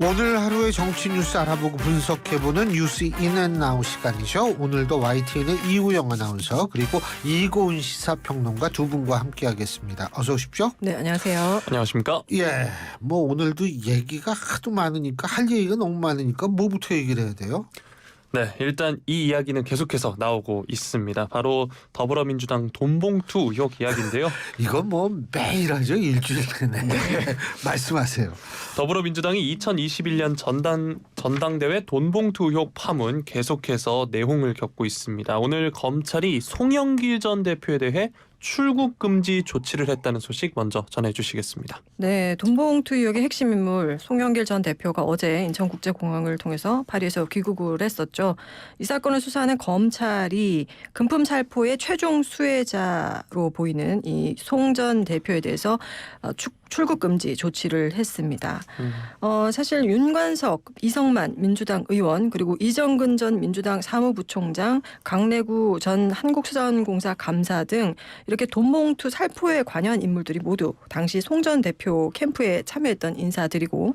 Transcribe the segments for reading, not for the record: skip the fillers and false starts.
오늘 하루의 정치 뉴스 알아보고 분석해보는 뉴스 인앤아웃 시간이죠. 오늘도 YTN의 이우영 아나운서 그리고 이고은 시사평론가 두 분과 함께하겠습니다. 어서 오십시오. 네, 안녕하세요. 안녕하십니까? 예, 뭐 오늘도 얘기가 하도 많으니까 할 얘기가 너무 많으니까 뭐부터 얘기를 해야 돼요? 네, 일단 이 이야기는 계속해서 나오고 있습니다. 바로 더불어민주당 돈봉투 의혹 이야기인데요. 이건 뭐 매일 하죠. 일주일 내내. 말씀하세요. 더불어민주당이 2021년 전당대회 돈봉투 의혹 파문 계속해서 내홍을 겪고 있습니다. 오늘 검찰이 송영길 전 대표에 대해 출국 금지 조치를 했다는 소식 먼저 전해주시겠습니다. 네, 돈봉투 의혹의 핵심 인물 송영길 전 대표가 어제 인천국제공항을 통해서 파리에서 귀국을 했었죠. 이 사건을 수사하는 검찰이 금품 살포의 최종 수혜자로 보이는 이 송 전 대표에 대해서 출국 금지 조치를 했습니다. 사실 윤관석, 이성만 민주당 의원 그리고 이정근 전 민주당 사무부총장, 강래구 전 한국수자원공사 감사 등 이렇게 돈봉투 살포에 관여한 인물들이 모두 당시 송 전 대표 캠프에 참여했던 인사들이고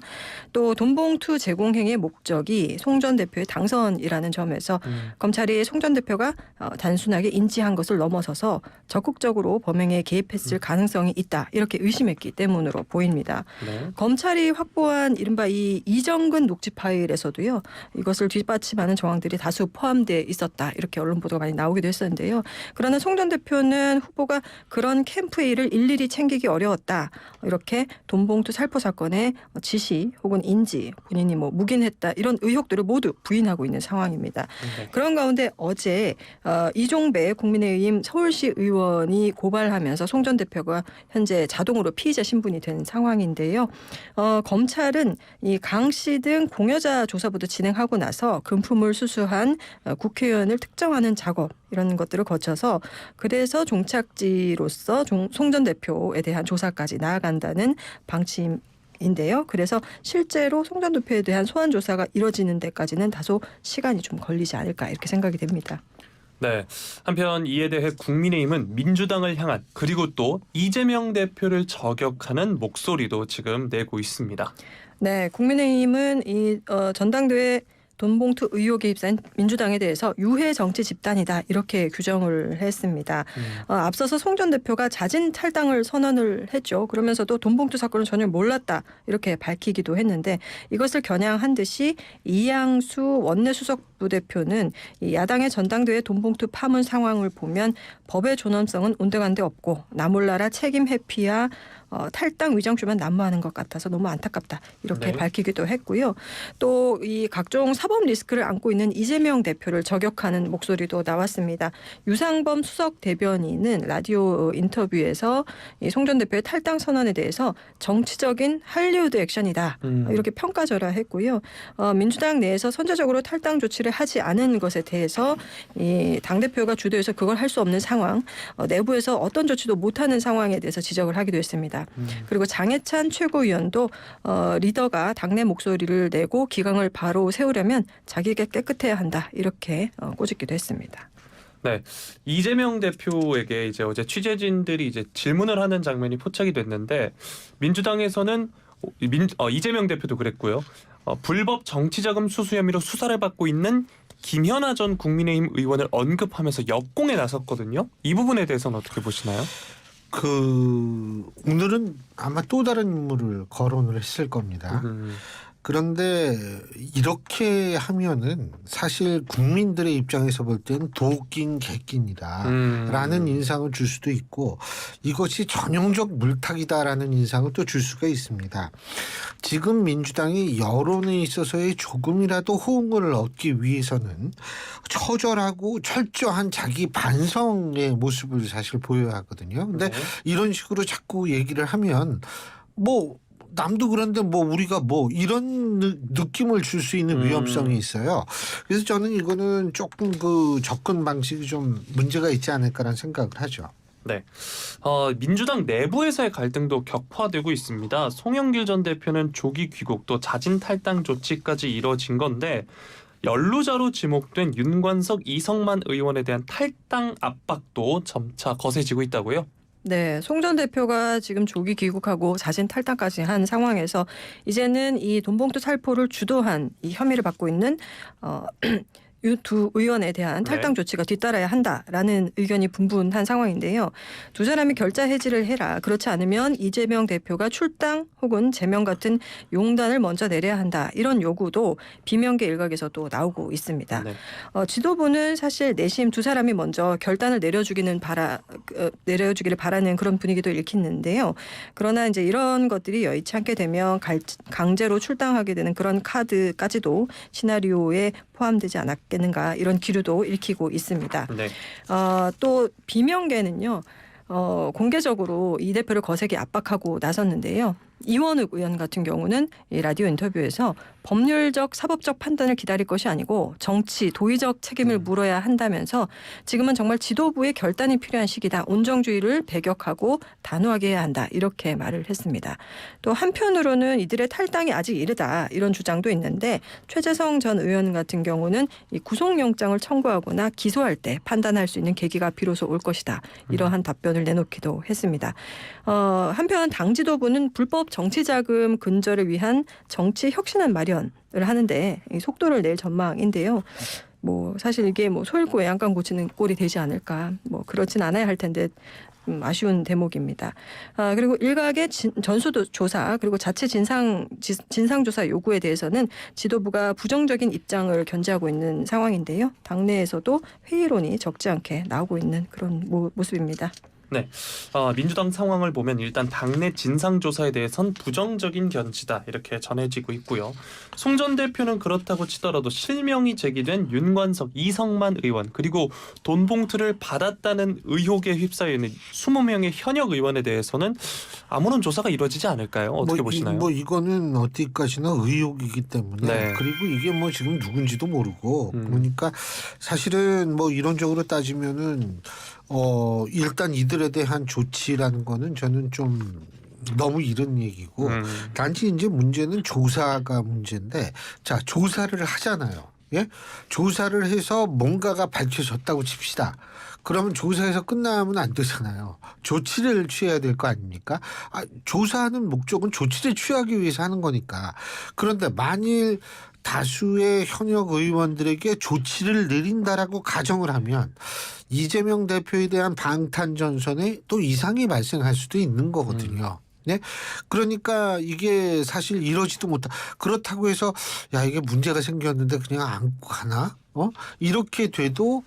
또 돈봉투 제공 행위의 목적이 송 전 대표의 당선이라는 점에서 검찰이 송 전 대표가 단순하게 인지한 것을 넘어서서 적극적으로 범행에 개입했을 가능성이 있다 이렇게 의심했기 때문으로 보입니다. 네. 검찰이 확보한 이른바 이 이정근 녹취 파일에서도요. 이것을 뒷받침하는 정황들이 다수 포함되어 있었다. 이렇게 언론 보도가 많이 나오기도 했었는데요. 그러나 송 전 대표는 후보가 그런 캠프의 일을 일일이 챙기기 어려웠다. 이렇게 돈봉투 살포 사건의 지시 혹은 인지 본인이 묵인했다. 이런 의혹들을 모두 부인하고 있는 상황입니다. 네. 그런 가운데 어제 이종배 국민의힘 서울시 의원이 고발하면서 송 전 대표가 현재 자동으로 피의자 신분이 된 상황인데요. 검찰은 이 강 씨 등 공여자 조사부터 진행하고 나서 금품을 수수한 국회의원을 특정하는 작업 이런 것들을 거쳐서 그래서 종착지로서 송 전 대표에 대한 조사까지 나아간다는 방침인데요. 그래서 실제로 송 전 대표에 대한 소환 조사가 이뤄지는 데까지는 다소 시간이 좀 걸리지 않을까 이렇게 생각이 됩니다. 네. 한편 이에 대해 국민의힘은 민주당을 향한 그리고 또 이재명 대표를 저격하는 목소리도 지금 내고 있습니다. 네, 국민의힘은 이 전당대회 돈봉투 의혹에 휩싸인 민주당에 대해서 유해 정치 집단이다 이렇게 규정을 했습니다. 앞서서 송 전 대표가 자진 탈당을 선언을 했죠. 그러면서도 돈봉투 사건을 전혀 몰랐다 이렇게 밝히기도 했는데 이것을 겨냥한 듯이 이양수 원내수석 부대표는 이 야당의 전당대회 돈봉투 파문 상황을 보면 법의 존엄성은 온데간데 없고 나몰라라 책임 회피와 탈당 위장주만 난무하는 것 같아서 너무 안타깝다 이렇게 네. 밝히기도 했고요. 또 이 각종 사법 리스크를 안고 있는 이재명 대표를 저격하는 목소리도 나왔습니다. 유상범 수석 대변인은 라디오 인터뷰에서 송 전 대표의 탈당 선언에 대해서 정치적인 할리우드 액션이다 이렇게 평가절하했고요. 민주당 내에서 선제적으로 탈당 조치를 하지 않은 것에 대해서 이 당대표가 주도해서 그걸 할 수 없는 상황, 내부에서 어떤 조치도 못하는 상황에 대해서 지적을 하기도 했습니다. 그리고 장해찬 최고위원도 리더가 당내 목소리를 내고 기강을 바로 세우려면 자기가 깨끗해야 한다 이렇게 꼬집기도 했습니다. 네, 이재명 대표에게 이제 어제 취재진들이 이제 질문을 하는 장면이 포착이 됐는데 민주당에서는 이재명 대표도 그랬고요. 불법 정치자금 수수 혐의로 수사를 받고 있는 김현아 전 국민의힘 의원을 언급하면서 역공에 나섰거든요. 이 부분에 대해서는 어떻게 보시나요? 오늘은 아마 또 다른 인물을 거론을 했을 겁니다. 그런데 이렇게 하면은 사실 국민들의 입장에서 볼 때는 도끼인 개끼이다라는 인상을 줄 수도 있고 이것이 전형적 물타기다라는 인상을 또 줄 수가 있습니다. 지금 민주당이 여론에 있어서의 조금이라도 호응을 얻기 위해서는 처절하고 철저한 자기 반성의 모습을 사실 보여야 하거든요. 근데 이런 식으로 자꾸 얘기를 하면 남도 그런데 우리가 이런 느낌을 줄 수 있는 위험성이 있어요. 그래서 저는 이거는 조금 그 접근 방식이 좀 문제가 있지 않을까라는 생각을 하죠. 네, 민주당 내부에서의 갈등도 격화되고 있습니다. 송영길 전 대표는 조기 귀국 또 자진 탈당 조치까지 이뤄진 건데 연루자로 지목된 윤관석, 이성만 의원에 대한 탈당 압박도 점차 거세지고 있다고요? 네, 송 전 대표가 지금 조기 귀국하고 자진 탈당까지 한 상황에서 이제는 이 돈봉투 살포를 주도한 이 혐의를 받고 있는 이 두 의원에 대한 탈당 조치가 뒤따라야 한다라는 의견이 분분한 상황인데요. 두 사람이 결자 해지를 해라. 그렇지 않으면 이재명 대표가 출당 혹은 제명 같은 용단을 먼저 내려야 한다. 이런 요구도 비명계 일각에서 또 나오고 있습니다. 네. 지도부는 사실 내심 두 사람이 먼저 결단을 내려주기를 바라는 그런 분위기도 읽히는데요. 그러나 이제 이런 것들이 여의치 않게 되면 강제로 출당하게 되는 그런 카드까지도 시나리오에 포함되지 않았겠는가 이런 기류도 읽히고 있습니다. 네. 또 비명계는요. 공개적으로 이 대표를 거세게 압박하고 나섰는데요. 이원욱 의원 같은 경우는 이 라디오 인터뷰에서 법률적 사법적 판단을 기다릴 것이 아니고 정치 도의적 책임을 물어야 한다면서 지금은 정말 지도부의 결단이 필요한 시기다. 온정주의를 배격하고 단호하게 해야 한다. 이렇게 말을 했습니다. 또 한편으로는 이들의 탈당이 아직 이르다. 이런 주장도 있는데 최재성 전 의원 같은 경우는 이 구속영장을 청구하거나 기소할 때 판단할 수 있는 계기가 비로소 올 것이다. 이러한 답변을 내놓기도 했습니다. 한편 당 지도부는 불법 정치자금 근절을 위한 정치 혁신안 마련을 하는데 이 속도를 낼 전망인데요. 뭐 사실 이게 뭐 소일고 외양간 고치는 꼴이 되지 않을까. 뭐 그렇진 않아야 할 텐데 아쉬운 대목입니다. 그리고 일각의 전수조사 그리고 자체 진상조사 요구에 대해서는 지도부가 부정적인 입장을 견지하고 있는 상황인데요. 당내에서도 회의론이 적지 않게 나오고 있는 그런 모습입니다. 네, 민주당 상황을 보면 일단 당내 진상조사에 대해선 부정적인 견지다 이렇게 전해지고 있고요. 송 전 대표는 그렇다고 치더라도 실명이 제기된 윤관석, 이성만 의원 그리고 돈 봉투를 받았다는 의혹에 휩싸여 있는 20명의 현역 의원에 대해서는 아무런 조사가 이루어지지 않을까요? 어떻게 보시나요? 이거는 어디까지나 의혹이기 때문에 네. 그리고 이게 뭐 지금 누군지도 모르고 그러니까 사실은 뭐 이론적으로 따지면은 일단 이들에 대한 조치라는 거는 저는 좀 너무 이른 얘기고 단지 이제 문제는 조사가 문제인데 자 조사를 하잖아요. 예? 조사를 해서 뭔가가 밝혀졌다고 칩시다. 그러면 조사에서 끝나면 안 되잖아요. 조치를 취해야 될 거 아닙니까? 조사하는 목적은 조치를 취하기 위해서 하는 거니까. 그런데 만일 다수의 현역 의원들에게 조치를 내린다라고 가정을 하면 이재명 대표에 대한 방탄 전선에 또 이상이 발생할 수도 있는 거거든요. 네? 그러니까 이게 사실 이러지도 못하. 그렇다고 해서 야 이게 문제가 생겼는데 그냥 안고 가나? 이렇게 돼도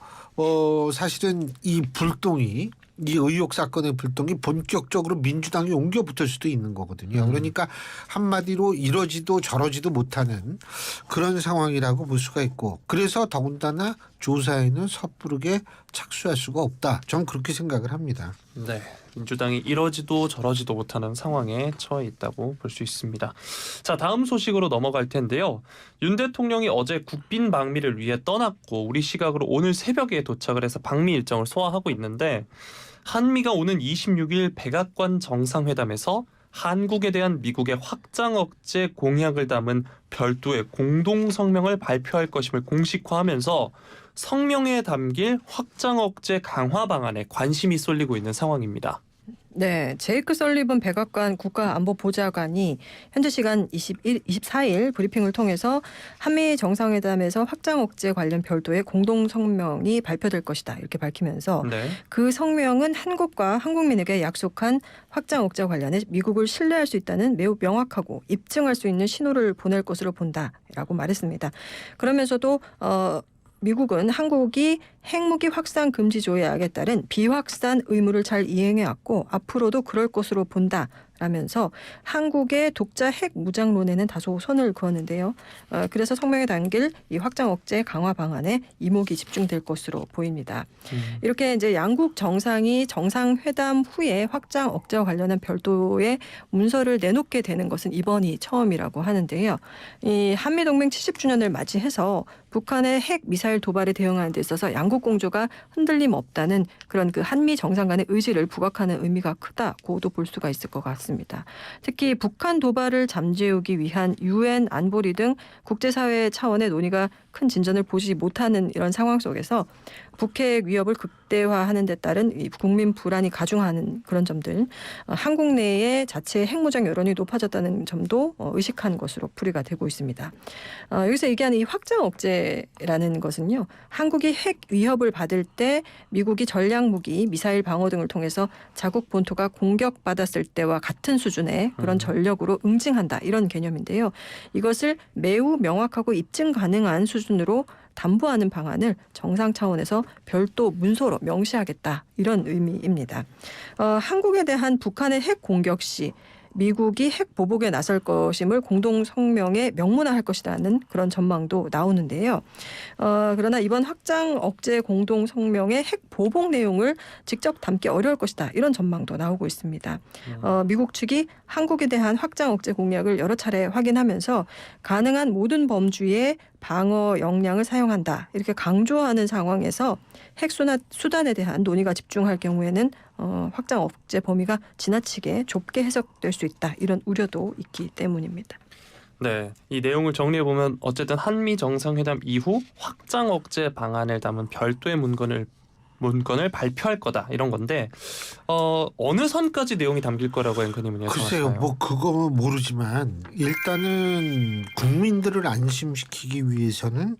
사실은 이 불똥이 이 의혹 사건의 불똥이 본격적으로 민주당에 옮겨 붙을 수도 있는 거거든요. 그러니까 한마디로 이러지도 저러지도 못하는 그런 상황이라고 볼 수가 있고 그래서 더군다나 조사에는 섣부르게 착수할 수가 없다. 저는 그렇게 생각을 합니다. 네, 민주당이 이러지도 저러지도 못하는 상황에 처해 있다고 볼 수 있습니다. 자, 다음 소식으로 넘어갈 텐데요. 윤 대통령이 어제 국빈 방미를 위해 떠났고 우리 시각으로 오늘 새벽에 도착을 해서 방미 일정을 소화하고 있는데 한미가 오는 26일 백악관 정상회담에서 한국에 대한 미국의 확장 억제 공약을 담은 별도의 공동 성명을 발표할 것임을 공식화하면서 성명에 담길 확장 억제 강화 방안에 관심이 쏠리고 있는 상황입니다. 네, 제이크 설리번 백악관 국가안보보좌관이 현재 시간 24일 브리핑을 통해서 한미 정상회담에서 확장 억제 관련 별도의 공동 성명이 발표될 것이다 이렇게 밝히면서 네. 그 성명은 한국과 한국민에게 약속한 확장 억제 관련해 미국을 신뢰할 수 있다는 매우 명확하고 입증할 수 있는 신호를 보낼 것으로 본다라고 말했습니다. 그러면서도 미국은 한국이 핵무기 확산 금지 조약에 따른 비확산 의무를 잘 이행해왔고 앞으로도 그럴 것으로 본다라면서 한국의 독자 핵 무장론에는 다소 선을 그었는데요. 그래서 성명에 담길 이 확장 억제 강화 방안에 이목이 집중될 것으로 보입니다. 이렇게 이제 양국 정상이 정상회담 후에 확장 억제와 관련한 별도의 문서를 내놓게 되는 것은 이번이 처음이라고 하는데요. 이 한미동맹 70주년을 맞이해서 북한의 핵 미사일 도발에 대응하는 데 있어서 양국 공조가 흔들림 없다는 그런 그 한미 정상 간의 의지를 부각하는 의미가 크다고도 볼 수가 있을 것 같습니다. 했습니다. 특히 북한 도발을 잠재우기 위한 유엔 안보리 등 국제사회 차원의 논의가 큰 진전을 보지 못하는 이런 상황 속에서 북핵 위협을 극대화하는 데 따른 이 국민 불안이 가중하는 그런 점들, 한국 내에 자체 핵무장 여론이 높아졌다는 점도 의식한 것으로 풀이가 되고 있습니다. 여기서 얘기하는 이 확장 억제라는 것은요, 한국이 핵 위협을 받을 때 미국이 전략 무기, 미사일 방어 등을 통해서 자국 본토가 공격받았을 때와 같은 수준의 그런 전력으로 응징한다, 이런 개념인데요. 이것을 매우 명확하고 입증 가능한 수준으로 담보하는 방안을 정상 차원에서 별도 문서로 명시하겠다, 이런 의미입니다. 한국에 대한 북한의 핵 공격 시 미국이 핵 보복에 나설 것임을 공동 성명에 명문화할 것이라는 그런 전망도 나오는데요. 그러나 이번 확장 억제 공동 성명의 핵 보복 내용을 직접 담기 어려울 것이다, 이런 전망도 나오고 있습니다. 미국 측이 한국에 대한 확장 억제 공약을 여러 차례 확인하면서 가능한 모든 범주의 방어 역량을 사용한다, 이렇게 강조하는 상황에서 핵 수단에 대한 논의가 집중할 경우에는 확장 억제 범위가 지나치게 좁게 해석될 수 있다, 이런 우려도 있기 때문입니다. 네, 이 내용을 정리해 보면 어쨌든 한미 정상회담 이후 확장 억제 방안을 담은 별도의 문건을 발표할 거다, 이런 건데 어느 선까지 내용이 담길 거라고 앵커님은 예상하시나요? 글쎄요, 뭐 그거 모르지만 일단은 국민들을 안심시키기 위해서는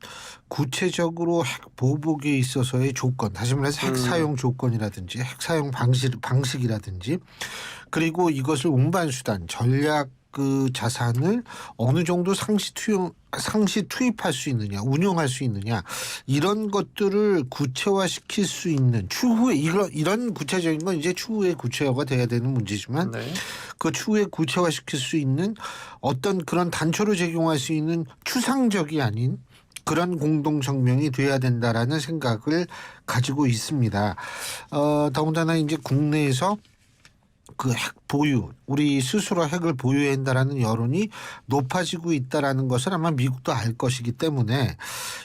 구체적으로 핵 보복에 있어서의 조건, 다시 말해서 핵 사용 조건이라든지 핵 사용 방식이라든지, 그리고 이것을 운반 수단, 전략 그 자산을 어느 정도 상시 투입할 수 있느냐, 운용할 수 있느냐, 이런 것들을 구체화시킬 수 있는, 추후에 이런 구체적인 건 이제 추후에 구체화가 돼야 되는 문제지만, 네. 그 추후에 구체화시킬 수 있는 어떤 그런 단초로 적용할 수 있는 추상적이 아닌 그런 공동성명이 돼야 된다라는 생각을 가지고 있습니다. 더군다나 이제 국내에서 그 핵 보유, 우리 스스로 핵을 보유해야 한다라는 여론이 높아지고 있다라는 것을 아마 미국도 알 것이기 때문에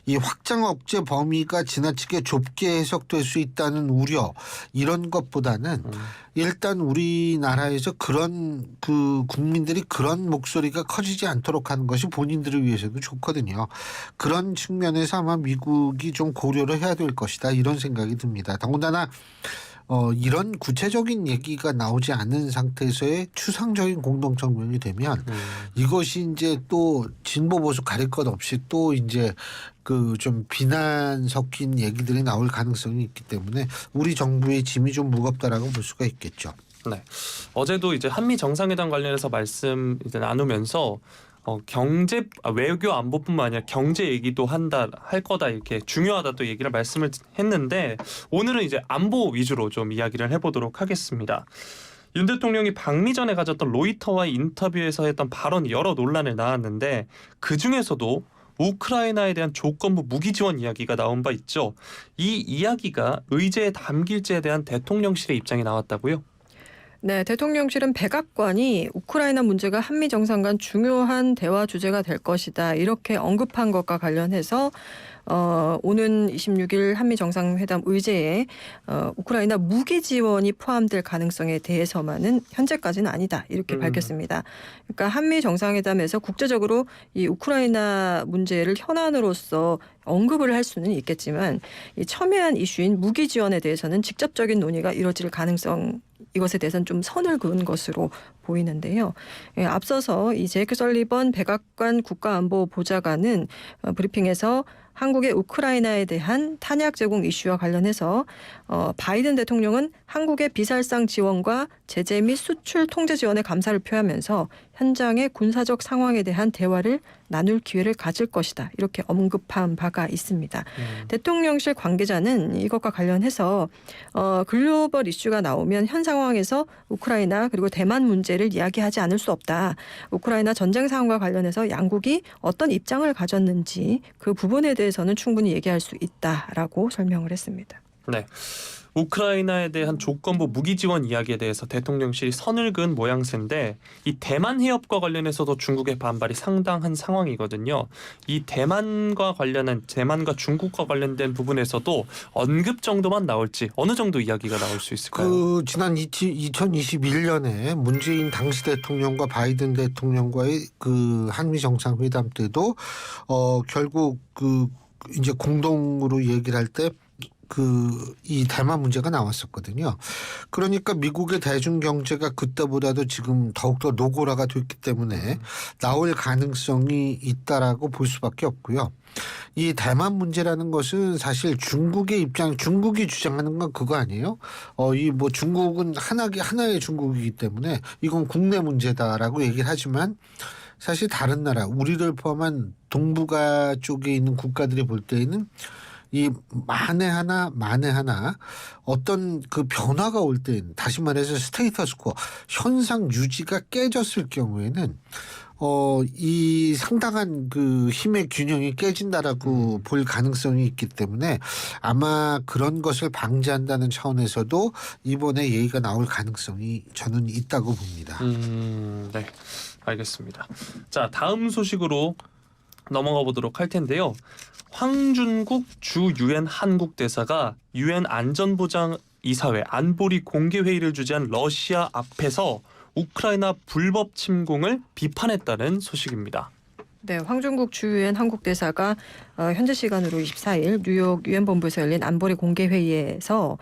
이 확장 억제 범위가 지나치게 좁게 해석될 수 있다는 우려, 이런 것보다는 일단 우리나라에서 그런 그 국민들이 그런 목소리가 커지지 않도록 하는 것이 본인들을 위해서도 좋거든요. 그런 측면에서 아마 미국이 좀 고려를 해야 될 것이다, 이런 생각이 듭니다. 더군다나 이런 구체적인 얘기가 나오지 않은 상태에서의 추상적인 공동성명이 되면 이것이 이제 또 진보 보수 가릴 것 없이 또 이제 그 좀 비난 섞인 얘기들이 나올 가능성이 있기 때문에 우리 정부의 짐이 좀 무겁다라고 볼 수가 있겠죠. 네. 어제도 이제 한미 정상회담 관련해서 말씀 이제 나누면서 경제, 외교 안보뿐만 아니라 경제 얘기도 할 거다, 이렇게 중요하다 또 얘기를 말씀을 했는데, 오늘은 이제 안보 위주로 좀 이야기를 해보도록 하겠습니다. 윤 대통령이 방미 전에 가졌던 로이터와의 인터뷰에서 했던 발언이 여러 논란을 낳았는데, 그 중에서도 우크라이나에 대한 조건부 무기 지원 이야기가 나온 바 있죠. 이 이야기가 의제에 담길지에 대한 대통령실의 입장이 나왔다고요? 네, 대통령실은 백악관이 우크라이나 문제가 한미 정상 간 중요한 대화 주제가 될 것이다, 이렇게 언급한 것과 관련해서 오는 26일 한미 정상회담 의제에 우크라이나 무기 지원이 포함될 가능성에 대해서만은 현재까지는 아니다, 이렇게 밝혔습니다. 그러니까 한미 정상회담에서 국제적으로 이 우크라이나 문제를 현안으로서 언급을 할 수는 있겠지만, 이 첨예한 이슈인 무기 지원에 대해서는 직접적인 논의가 이뤄질 가능성, 이것에 대해서는 좀 선을 그은 것으로 보이는데요. 앞서서 이 제이크 설리번 백악관 국가안보보좌관은 브리핑에서 한국의 우크라이나에 대한 탄약 제공 이슈와 관련해서 바이든 대통령은 한국의 비살상 지원과 제재 및 수출 통제 지원에 감사를 표하면서 현장의 군사적 상황에 대한 대화를 나눌 기회를 가질 것이다, 이렇게 언급한 바가 있습니다. 대통령실 관계자는 이것과 관련해서 글로벌 이슈가 나오면 현 상황에서 우크라이나 그리고 대만 문제를 이야기하지 않을 수 없다. 우크라이나 전쟁 상황과 관련해서 양국이 어떤 입장을 가졌는지 그 부분에 대해서는 충분히 얘기할 수 있다라고 설명을 했습니다. 네. 우크라이나에 대한 조건부 무기 지원 이야기에 대해서 대통령실이 선을 그은 모양새인데 이 대만 해협과 관련해서도 중국의 반발이 상당한 상황이거든요. 이 대만과 중국과 관련된 부분에서도 언급 정도만 나올지 어느 정도 이야기가 나올 수 있을까요? 그 지난 2021년에 문재인 당시 대통령과 바이든 대통령과의 그 한미 정상회담 때도 결국 그 이제 공동으로 얘기를 할 때 이 대만 문제가 나왔었거든요. 그러니까 미국의 대중 경제가 그때보다도 지금 더욱더 노골화가 됐기 때문에 나올 가능성이 있다라고 볼 수밖에 없고요. 이 대만 문제라는 것은 사실 중국이 주장하는 건 그거 아니에요? 이 뭐 중국은 하나의 중국이기 때문에 이건 국내 문제다라고 얘기를 하지만 사실 다른 나라, 우리를 포함한 동북아 쪽에 있는 국가들이 볼 때에는 이 만에 하나 어떤 그 변화가 올 때, 다시 말해서 스테이터스코 현상 유지가 깨졌을 경우에는 이 상당한 그 힘의 균형이 깨진다라고 볼 가능성이 있기 때문에 아마 그런 것을 방지한다는 차원에서도 이번에 얘기가 나올 가능성이 저는 있다고 봅니다. 네, 알겠습니다. 자, 다음 소식으로 넘어가 보도록 할 텐데요. 황준국 주 유엔 한국 대사가 유엔 안전보장이사회 안보리 공개 회의를 주재한 러시아 앞에서 우크라이나 불법 침공을 비판했다는 소식입니다. 네, 황준국 주유엔 한국 대사가 현지 시간으로 24일 뉴욕 유엔 본부에서 열린 안보리 공개 회의에서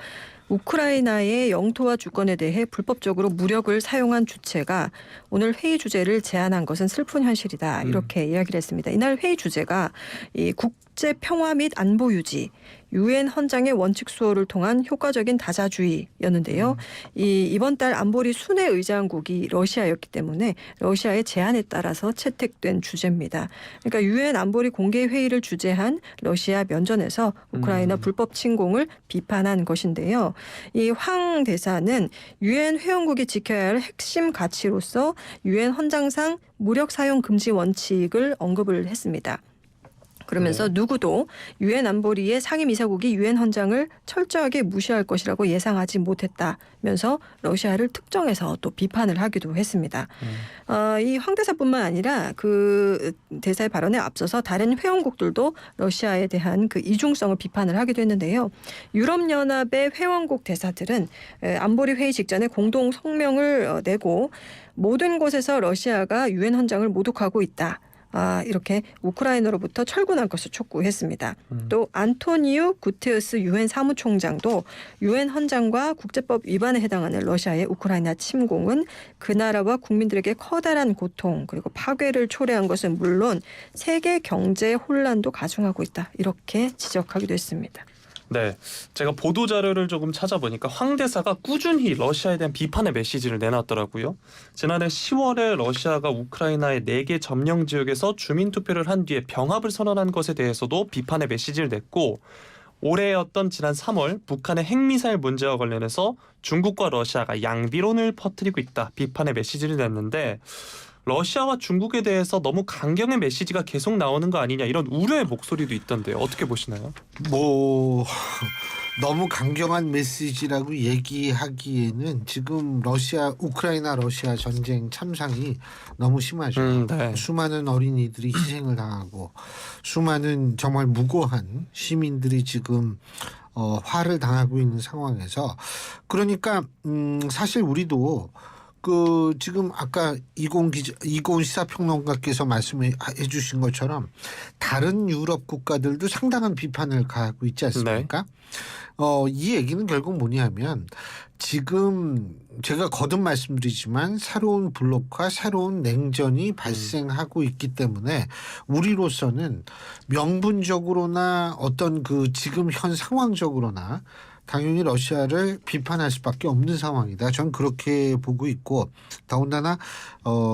우크라이나의 영토와 주권에 대해 불법적으로 무력을 사용한 주체가 오늘 회의 주제를 제안한 것은 슬픈 현실이다. 이렇게 이야기를 했습니다. 이날 회의 주제가 이 국제 평화 및 안보 유지, 유엔 헌장의 원칙 수호를 통한 효과적인 다자주의였는데요. 이번 달 안보리 순회 의장국이 러시아였기 때문에 러시아의 제안에 따라서 채택된 주제입니다. 그러니까 유엔 안보리 공개 회의를 주재한 러시아 면전에서 우크라이나 불법 침공을 비판한 것인데요. 이 황 대사는 유엔 회원국이 지켜야 할 핵심 가치로서 유엔 헌장상 무력 사용 금지 원칙을 언급을 했습니다. 그러면서 누구도 유엔 안보리의 상임이사국이 유엔 헌장을 철저하게 무시할 것이라고 예상하지 못했다면서 러시아를 특정해서 또 비판을 하기도 했습니다. 이 황 대사뿐만 아니라 그 대사의 발언에 앞서서 다른 회원국들도 러시아에 대한 그 이중성을 비판을 하기도 했는데요. 유럽연합의 회원국 대사들은 안보리 회의 직전에 공동 성명을 내고 모든 곳에서 러시아가 유엔 헌장을 모독하고 있다. 이렇게 우크라이나로부터 철군할 것을 촉구했습니다. 또 안토니우 구테우스 유엔 사무총장도 유엔 헌장과 국제법 위반에 해당하는 러시아의 우크라이나 침공은 그 나라와 국민들에게 커다란 고통 그리고 파괴를 초래한 것은 물론 세계 경제 혼란도 가중하고 있다. 이렇게 지적하기도 했습니다. 네, 제가 보도 자료를 조금 찾아보니까 황 대사가 꾸준히 러시아에 대한 비판의 메시지를 내놨더라고요. 지난해 10월에 러시아가 우크라이나의 4개 점령 지역에서 주민 투표를 한 뒤에 병합을 선언한 것에 대해서도 비판의 메시지를 냈고 올해였던 지난 3월 북한의 핵미사일 문제와 관련해서 중국과 러시아가 양비론을 퍼뜨리고 있다. 비판의 메시지를 냈는데 러시아와 중국에 대해서 너무 강경의 메시지가 계속 나오는 거 아니냐 이런 우려의 목소리도 있던데요. 어떻게 보시나요? 뭐 너무 강경한 메시지라고 얘기하기에는 지금 우크라이나 러시아 전쟁 참상이 너무 심하죠. 네. 수많은 어린이들이 희생을 당하고 수많은 정말 무고한 시민들이 지금 화를 당하고 있는 상황에서 그러니까 사실 우리도 그 지금 아까 이고은 시사평론가께서 말씀해 주신 것처럼 다른 유럽 국가들도 상당한 비판을 가하고 있지 않습니까? 이 얘기는 결국 뭐냐면 지금 제가 거듭 말씀드리지만 새로운 블록화, 새로운 냉전이 발생하고 있기 때문에 우리로서는 명분적으로나 어떤 그 지금 현 상황적으로나 당연히 러시아를 비판할 수밖에 없는 상황이다. 저는 그렇게 보고 있고 더군다나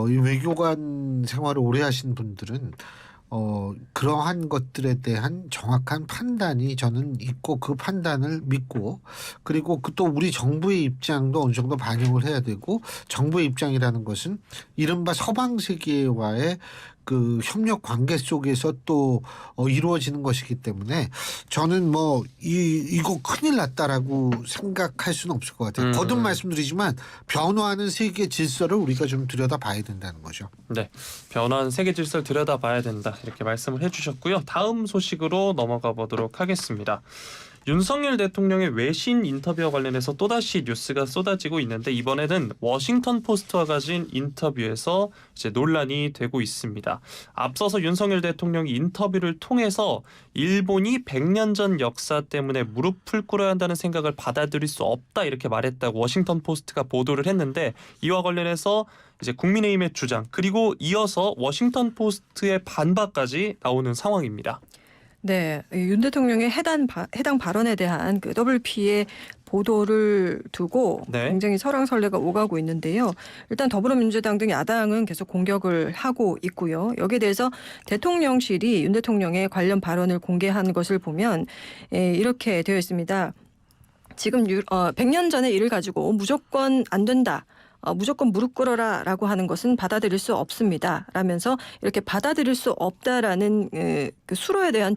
이 외교관 생활을 오래 하신 분들은 그러한 것들에 대한 정확한 판단이 저는 있고 그 판단을 믿고 그리고 또 우리 정부의 입장도 어느 정도 반영을 해야 되고 정부의 입장이라는 것은 이른바 서방 세계와의 그 협력 관계 속에서 또 이루어지는 것이기 때문에 저는 뭐 이거 큰일 났다라고 생각할 수는 없을 것 같아요. 거듭 말씀드리지만 변화하는 세계 질서를 우리가 좀 들여다봐야 된다는 거죠. 네, 변화한 세계 질서를 들여다봐야 된다 이렇게 말씀을 해주셨고요. 다음 소식으로 넘어가 보도록 하겠습니다. 윤석열 대통령의 외신 인터뷰와 관련해서 또다시 뉴스가 쏟아지고 있는데 이번에는 워싱턴 포스트와 가진 인터뷰에서 이제 논란이 되고 있습니다. 앞서서 윤석열 대통령이 인터뷰를 통해서 일본이 100년 전 역사 때문에 무릎을 꿇어야 한다는 생각을 받아들일 수 없다 이렇게 말했다고 워싱턴 포스트가 보도를 했는데 이와 관련해서 이제 국민의힘의 주장 그리고 이어서 워싱턴 포스트의 반박까지 나오는 상황입니다. 네, 윤 대통령의 해당 발언에 대한 그 WP의 보도를 두고 네. 굉장히 설왕설래가 오가고 있는데요. 일단 더불어민주당 등 야당은 계속 공격을 하고 있고요. 여기에 대해서 대통령실이 윤 대통령의 관련 발언을 공개한 것을 보면 이렇게 되어 있습니다. 지금 100년 전의 일을 가지고 무조건 안 된다. 무조건 무릎 꿇어라 라고 하는 것은 받아들일 수 없습니다. 라면서 이렇게 받아들일 수 없다라는 그 수로에 대한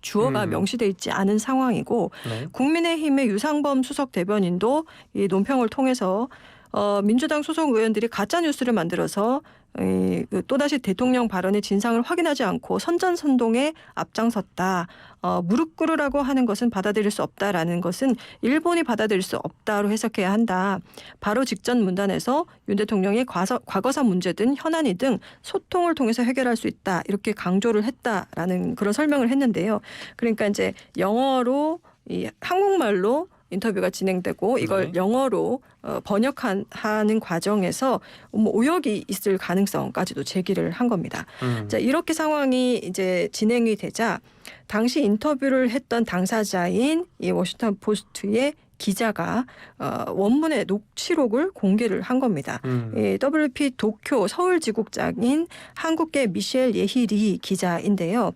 주어가 명시되어 있지 않은 상황이고 네. 국민의힘의 유상범 수석 대변인도 이 논평을 통해서 민주당 소속 의원들이 가짜 뉴스를 만들어서 또다시 대통령 발언의 진상을 확인하지 않고 선전선동에 앞장섰다. 무릎 꿇으라고 하는 것은 받아들일 수 없다라는 것은 일본이 받아들일 수 없다로 해석해야 한다. 바로 직전 문단에서 윤 대통령이 과거사 문제든 현안이든 소통을 통해서 해결할 수 있다. 이렇게 강조를 했다라는 그런 설명을 했는데요. 그러니까 이제 영어로 한국말로 인터뷰가 진행되고 이걸 네. 영어로 번역하는 과정에서 뭐 오역이 있을 가능성까지도 제기를 한 겁니다. 자, 이렇게 상황이 이제 진행이 되자 당시 인터뷰를 했던 당사자인 이 워싱턴 포스트의 기자가 원문의 녹취록을 공개를 한 겁니다. 이 WP 도쿄 서울 지국장인 한국계 미셸 예희리 기자인데요.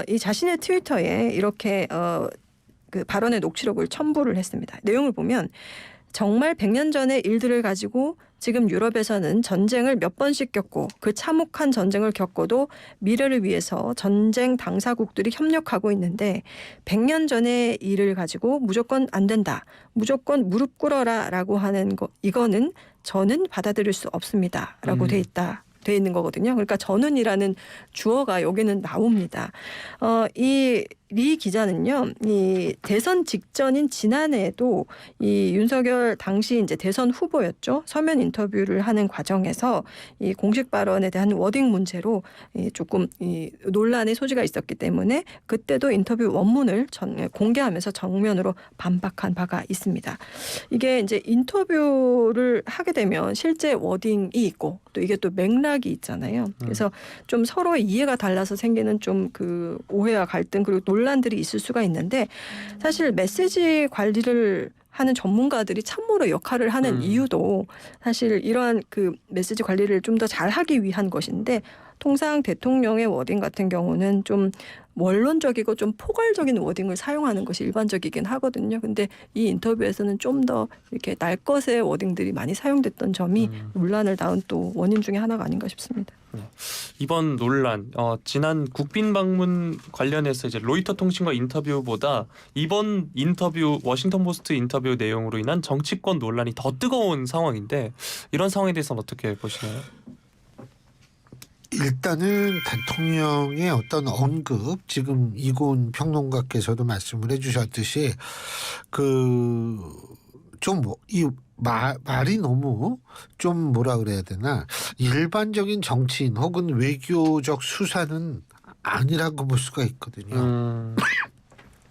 이 자신의 트위터에 이렇게 그 발언의 녹취록을 첨부를 했습니다. 내용을 보면 정말 100년 전의 일들을 가지고 지금 유럽에서는 전쟁을 몇 번씩 겪고 그 참혹한 전쟁을 겪어도 미래를 위해서 전쟁 당사국들이 협력하고 있는데 100년 전의 일을 가지고 무조건 안 된다. 무조건 무릎 꿇어라 라고 하는 거 이거는 저는 받아들일 수 없습니다. 라고 돼 있는 거거든요. 그러니까 저는이라는 주어가 여기는 나옵니다. 리 기자는요, 이 대선 직전인 지난해에도 이 윤석열 당시 이제 대선 후보였죠. 서면 인터뷰를 하는 과정에서 이 공식 발언에 대한 워딩 문제로 조금 논란의 소지가 있었기 때문에 그때도 인터뷰 원문을 공개하면서 정면으로 반박한 바가 있습니다. 이게 이제 인터뷰를 하게 되면 실제 워딩이 있고 또 이게 또 맥락이 있잖아요. 그래서 좀 서로의 이해가 달라서 생기는 좀 그 오해와 갈등 그리고 논란들이 있을 수가 있는데 사실 메시지 관리를 하는 전문가들이 참모로 역할을 하는 이유도 사실 이러한 그 메시지 관리를 좀 더 잘하기 위한 것인데 통상 대통령의 워딩 같은 경우는 좀 원론적이고 좀 포괄적인 워딩을 사용하는 것이 일반적이긴 하거든요. 근데 이 인터뷰에서는 좀 더 이렇게 날 것의 워딩들이 많이 사용됐던 점이 논란을 낳은 또 원인 중에 하나가 아닌가 싶습니다. 이번 논란, 지난 국빈 방문 관련해서 이제 로이터 통신과 인터뷰보다 이번 인터뷰 워싱턴 포스트 인터뷰 내용으로 인한 정치권 논란이 더 뜨거운 상황인데 이런 상황에 대해서는 어떻게 보시나요? 일단은 대통령의 어떤 언급 지금 이곤 평론가께서도 말씀을 해주셨듯이 그 좀 이 말이 너무 좀 뭐라 그래야 되나 일반적인 정치인 혹은 외교적 수사는 아니라고 볼 수가 있거든요.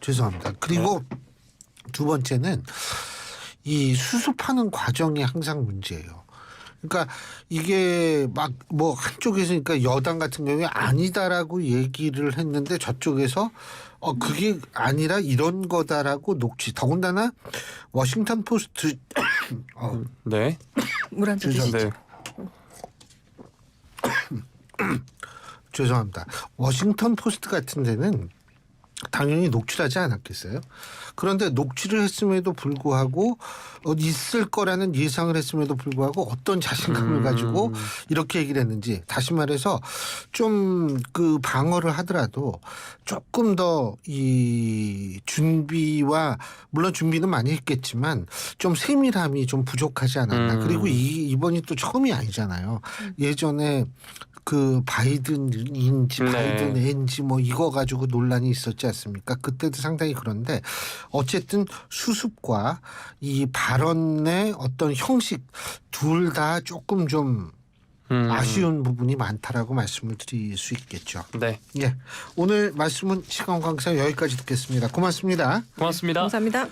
죄송합니다. 그리고 두 번째는 이 수습하는 과정이 항상 문제예요. 그러니까 이게 막 뭐 한쪽에서 그러니까 여당 같은 경우에 아니다라고 얘기를 했는데 저쪽에서 그게 아니라 이런 거다라고 더군다나 워싱턴 포스트 네. 물 한 잔 드시죠. 네. 죄송합니다. 워싱턴 포스트 같은 데는 당연히 녹취하지 않았겠어요. 그런데 녹취를 했음에도 불구하고 있을 거라는 예상을 했음에도 불구하고 어떤 자신감을 가지고 이렇게 얘기를 했는지, 다시 말해서 좀 그 방어를 하더라도 조금 더 이 준비와, 물론 준비는 많이 했겠지만 좀 세밀함이 좀 부족하지 않았나. 그리고 이번이 또 처음이 아니잖아요. 예전에 그 바이든인지 네. 바이든인지 뭐 이거 가지고 논란이 있었지 않습니까? 그때도 상당히 그런데 어쨌든 수습과 이 발언의 어떤 형식 둘 다 조금 좀 아쉬운 부분이 많다라고 말씀을 드릴 수 있겠죠. 네. 예, 오늘 말씀은 시간 강사 여기까지 듣겠습니다. 고맙습니다. 고맙습니다. 감사합니다.